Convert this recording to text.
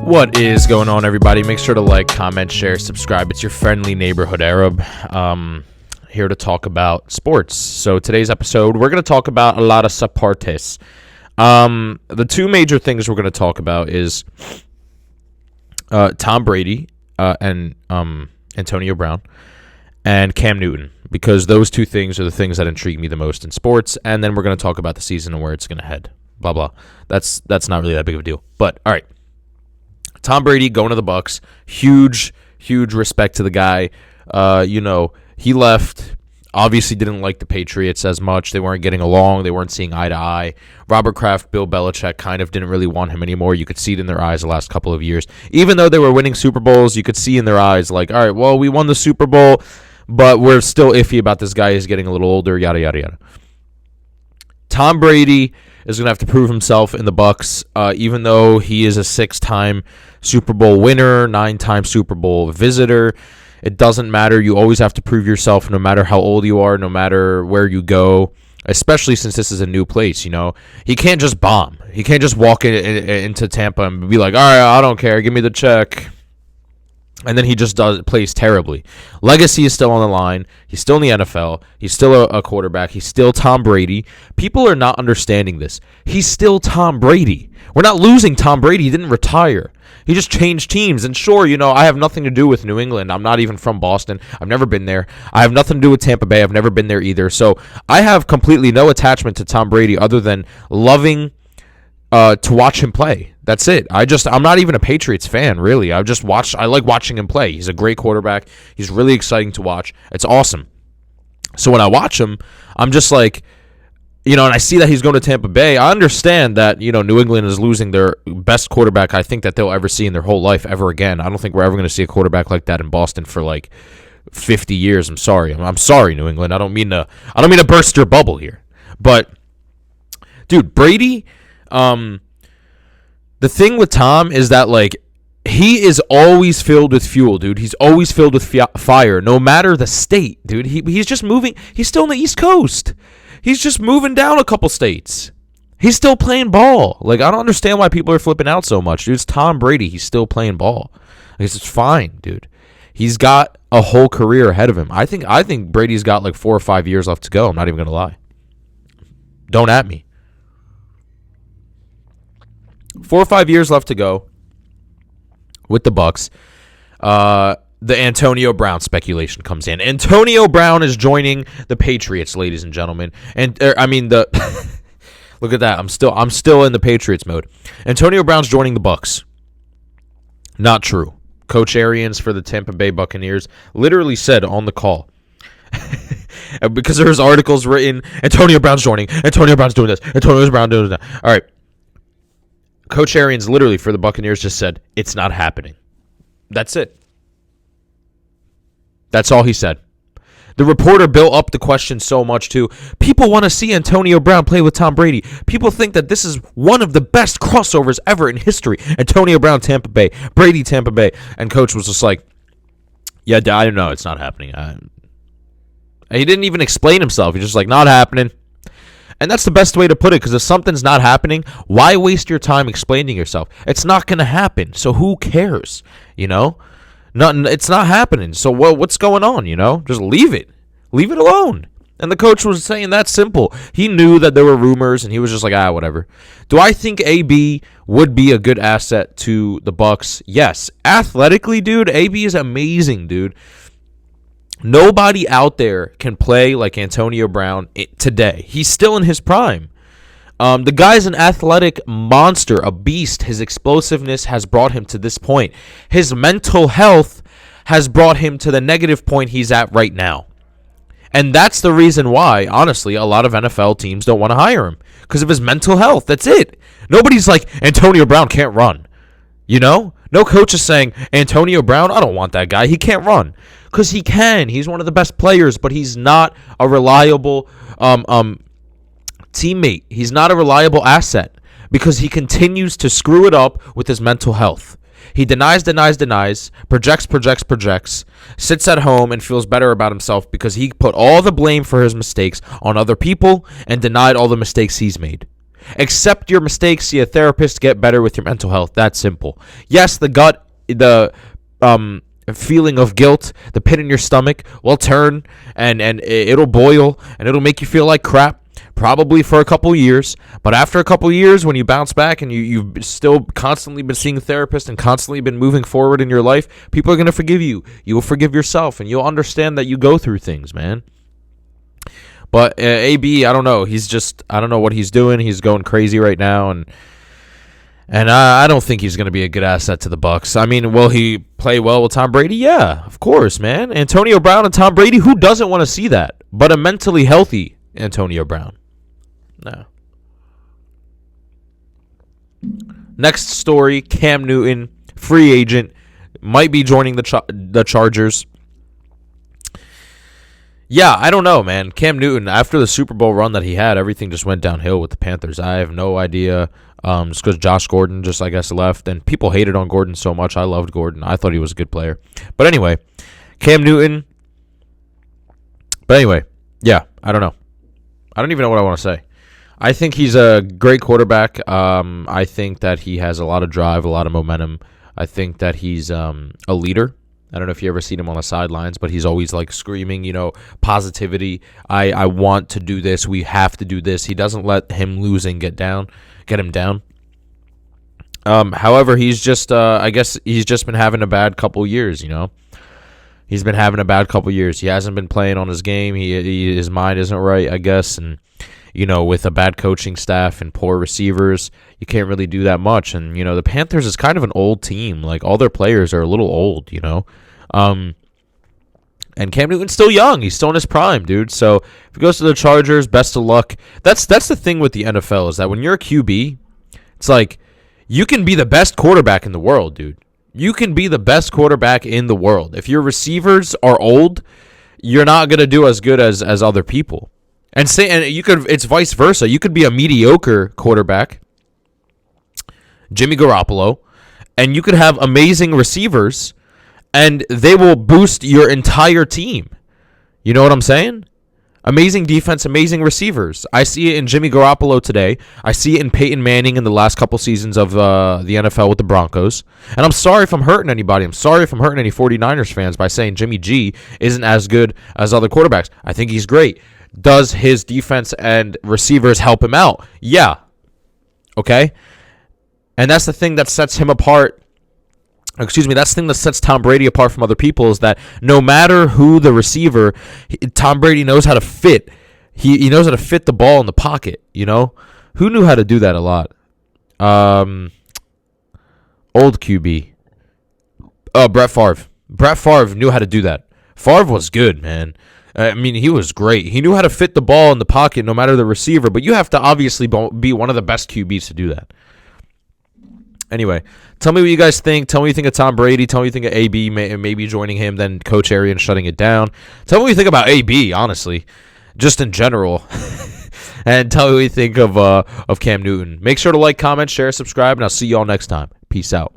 What is going on, everybody? Make sure to like, comment, share, subscribe. It's your friendly neighborhood Arab. Here to talk about sports. So today's episode, we're going to talk about a lot of deportes. The two major things we're going to talk about is Tom Brady and Antonio Brown and Cam Newton, because those two things are the things that intrigue me the most in sports. And then we're going to talk about the season and where it's going to head. Blah, blah. That's not really that big of a deal. But, all right. Tom Brady going to the Bucs. Huge respect to the guy. He left. Obviously didn't like the Patriots as much. They weren't getting along. They weren't seeing eye to eye. Robert Kraft, Bill Belichick kind of didn't really want him anymore. You could see it in their eyes the last couple of years. Even though they were winning Super Bowls, you could see in their eyes like, all right, well, we won the Super Bowl, but we're still iffy about this guy. He's getting a little older, yada, yada, yada. Tom Brady is going to have to prove himself in the Bucs, even though he is a 6-time Super Bowl winner, 9-time Super Bowl visitor. It doesn't matter. You always have to prove yourself no matter how old you are, no matter where you go, especially since this is a new place, you know. He can't just bomb. He can't just walk into Tampa and be like, all right, I don't care, give me the check. And then he just plays terribly. Legacy is still on the line. He's still in the NFL. He's still a quarterback. He's still Tom Brady. People are not understanding this. He's still Tom Brady. We're not losing Tom Brady. He didn't retire. He just changed teams. And sure, I have nothing to do with New England. I'm not even from Boston. I've never been there. I have nothing to do with Tampa Bay. I've never been there either. So I have completely no attachment to Tom Brady other than loving to watch him play. That's it. I'm not even a Patriots fan, really. I like watching him play. He's a great quarterback. He's really exciting to watch. It's awesome. So when I watch him, I'm just like, and I see that he's going to Tampa Bay. I understand that, New England is losing their best quarterback I think that they'll ever see in their whole life ever again. I don't think we're ever going to see a quarterback like that in Boston for like 50 years. I'm sorry. I'm sorry, New England. I don't mean to burst your bubble here. But dude, Brady, the thing with Tom is that, like, he is always filled with fuel, dude. He's always filled with fire, no matter the state, dude. He's just moving. He's still on the East Coast. He's just moving down a couple states. He's still playing ball. Like, I don't understand why people are flipping out so much, dude. It's Tom Brady. He's still playing ball. Like, it's fine, dude. He's got a whole career ahead of him. I think Brady's got like 4 or 5 years left to go. I'm not even going to lie. Don't at me. 4 or 5 years left to go with the Bucs. The Antonio Brown speculation comes in. Antonio Brown is joining the Patriots, ladies and gentlemen. And look at that. I'm still in the Patriots mode. Antonio Brown's joining the Bucs. Not true. Coach Arians for the Tampa Bay Buccaneers literally said on the call, because there's articles written, Antonio Brown's joining. Antonio Brown's doing this. Antonio Brown's doing that. All right. Coach Arians literally for the Buccaneers just said, it's not happening. That's it. That's all he said. The reporter built up the question so much, too. People want to see Antonio Brown play with Tom Brady. People think that this is one of the best crossovers ever in history. Antonio Brown, Tampa Bay. Brady, Tampa Bay. And Coach was just like, yeah, I don't know. It's not happening. He didn't even explain himself. He's just like, not happening. And that's the best way to put it, because if something's not happening, why waste your time explaining yourself? It's not going to happen, so who cares, Nothing. It's not happening, so what's going on, Just leave it. Leave it alone. And the coach was saying that's simple. He knew that there were rumors, and he was just like, whatever. Do I think AB would be a good asset to the Bucs? Yes. Athletically, dude, AB is amazing, dude. Nobody out there can play like Antonio Brown today. He's still in his prime. The guy's an athletic monster, a beast. His explosiveness has brought him to this point. His mental health has brought him to the negative point he's at right now. And that's the reason why, honestly, a lot of NFL teams don't want to hire him. Because of his mental health. That's it. Nobody's like, Antonio Brown can't run. No coach is saying, Antonio Brown, I don't want that guy. He can't run. Because he can. He's one of the best players, but he's not a reliable teammate. He's not a reliable asset because he continues to screw it up with his mental health. He denies, projects, sits at home and feels better about himself because he put all the blame for his mistakes on other people and denied all the mistakes he's made. Accept your mistakes, see a therapist, get better with your mental health. That's simple. Yes, the feeling of guilt, the pit in your stomach will turn and it'll boil and it'll make you feel like crap. Probably for a couple years, but after a couple years, when you bounce back and you've still constantly been seeing a therapist and constantly been moving forward in your life, people are going to forgive you. You will forgive yourself, and you'll understand that you go through things, man. But AB, I don't know. I don't know what he's doing. He's going crazy right now, and I don't think he's going to be a good asset to the Bucs. I mean, will he play well with Tom Brady? Yeah, of course, man. Antonio Brown and Tom Brady, who doesn't want to see that? But a mentally healthy Antonio Brown. No. Next story, Cam Newton, free agent, might be joining the Chargers. Yeah, I don't know, man. Cam Newton, after the Super Bowl run that he had, everything just went downhill with the Panthers. I have no idea. Just because Josh Gordon just, I guess, left. And people hated on Gordon so much. I loved Gordon. I thought he was a good player. But anyway, Cam Newton. But anyway, yeah, I don't know. I don't even know what I want to say. I think he's a great quarterback. I think that he has a lot of drive, a lot of momentum. I think that he's a leader. I don't know if you ever seen him on the sidelines, but he's always like screaming, positivity. I want to do this. We have to do this. He doesn't let him lose and get him down. However, he's just, I guess he's just been having a bad couple years, He's been having a bad couple years. He hasn't been playing on his game. His mind isn't right, I guess, and with a bad coaching staff and poor receivers, you can't really do that much. And, the Panthers is kind of an old team. Like, all their players are a little old, And Cam Newton's still young. He's still in his prime, dude. So, if he goes to the Chargers, best of luck. That's the thing with the NFL is that when you're a QB, it's like you can be the best quarterback in the world, dude. You can be the best quarterback in the world. If your receivers are old, you're not going to do as good as other people. And it's vice versa. You could be a mediocre quarterback, Jimmy Garoppolo, and you could have amazing receivers, and they will boost your entire team. You know what I'm saying? Amazing defense, amazing receivers. I see it in Jimmy Garoppolo today. I see it in Peyton Manning in the last couple seasons of the NFL with the Broncos. And I'm sorry if I'm hurting anybody. I'm sorry if I'm hurting any 49ers fans by saying Jimmy G isn't as good as other quarterbacks. I think he's great. Does his defense and receivers help him out? Yeah. Okay? And that's the thing that sets him apart. That's the thing that sets Tom Brady apart from other people is that no matter who the receiver, Tom Brady knows how to fit. He knows how to fit the ball in the pocket, Who knew how to do that a lot? Old QB. Brett Favre. Brett Favre knew how to do that. Favre was good, man. I mean, he was great. He knew how to fit the ball in the pocket no matter the receiver, but you have to obviously be one of the best QBs to do that. Anyway, tell me what you guys think. Tell me what you think of Tom Brady. Tell me what you think of AB maybe joining him, then Coach Arians shutting it down. Tell me what you think about AB, honestly, just in general. And tell me what you think of Cam Newton. Make sure to like, comment, share, subscribe, and I'll see you all next time. Peace out.